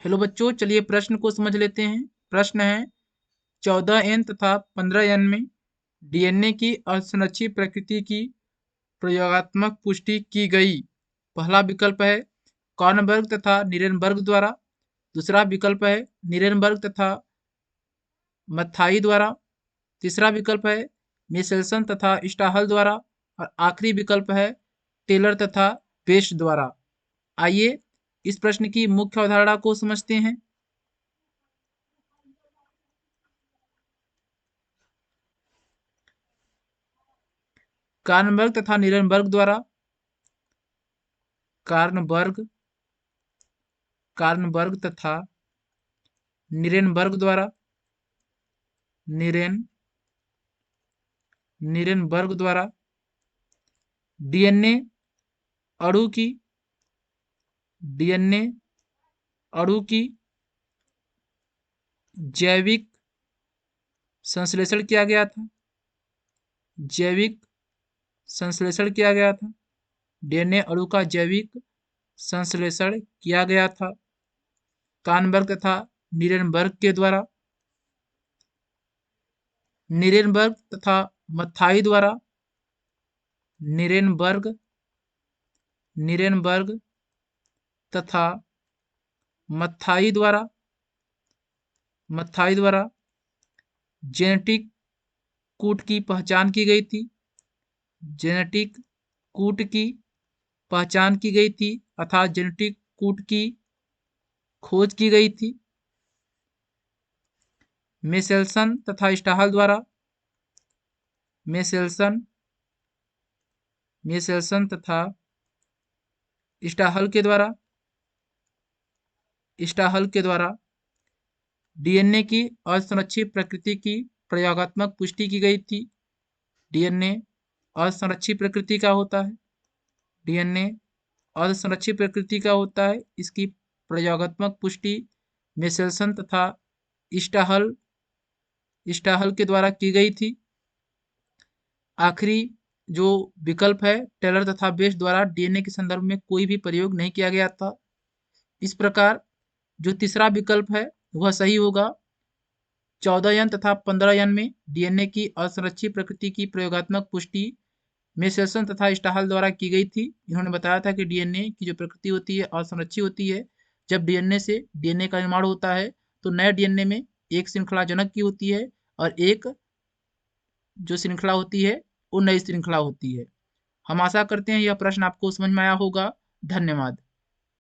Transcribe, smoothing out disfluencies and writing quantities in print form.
Hello बच्चों, चलिए प्रश्न को समझ लेते हैं। प्रश्न है 14N तथा 15N में डीएनए की असंरक्षित प्रकृति की प्रयोगात्मक पुष्टि की गई। पहला विकल्प है कॉर्नबर्ग तथा नीरेनबर्ग द्वारा। दूसरा विकल्प है नीरेनबर्ग तथा मथाई द्वारा। तीसरा विकल्प है मिशेल्सन तथा स्टाहल द्वारा। और आखिरी विकल्प है टेलर तथा बेस्ट द्वारा। आइए इस प्रश्न की मुख्य अवधारणा को समझते हैं। कार्नबर्ग तथा नीरेनबर्ग द्वारा। कार्नबर्ग तथा नीरेनबर्ग द्वारा। नीरेनबर्ग द्वारा डीएनए अणु की जैविक संश्लेषण किया गया था। डीएनए अणु का जैविक संश्लेषण किया गया था कार्नबर्ग तथा नीरेनबर्ग के द्वारा। नीरेनबर्ग तथा मथाई द्वारा। नीरेनबर्ग तथा मथाई द्वारा जेनेटिक कूट की पहचान की गई थी। अर्थात जेनेटिक कूट की खोज की गई थी। मिशेल्सन तथा स्टाहल द्वारा। मिशेल्सन तथा स्टाहल के द्वारा डीएनए की असंरक्षित प्रकृति की प्रयोगात्मक पुष्टि की गई थी। डीएनए असंरक्षित प्रकृति का होता है। इसकी प्रयोगात्मक पुष्टि मिशेल्सन तथा स्टाहल के द्वारा की गई थी। आखिरी जो विकल्प है टेलर तथा बेस्ट द्वारा डीएनए के संदर्भ में कोई भी प्रयोग नहीं किया गया था। इस प्रकार जो तीसरा विकल्प है वह सही होगा। 14N तथा 15N में डीएनए की असंरक्षित प्रकृति की प्रयोगात्मक पुष्टि मिशेल्सन तथा स्टाहल द्वारा की गई थी। इन्होंने बताया था कि डीएनए की जो प्रकृति होती है असंरक्षित होती है। जब डीएनए से डीएनए का निर्माण होता है तो नए डीएनए में एक श्रृंखला जनक की होती है और एक जो श्रृंखला होती है वो नई श्रृंखला होती है। हम आशा करते हैं यह प्रश्न आपको समझ में आया होगा। धन्यवाद।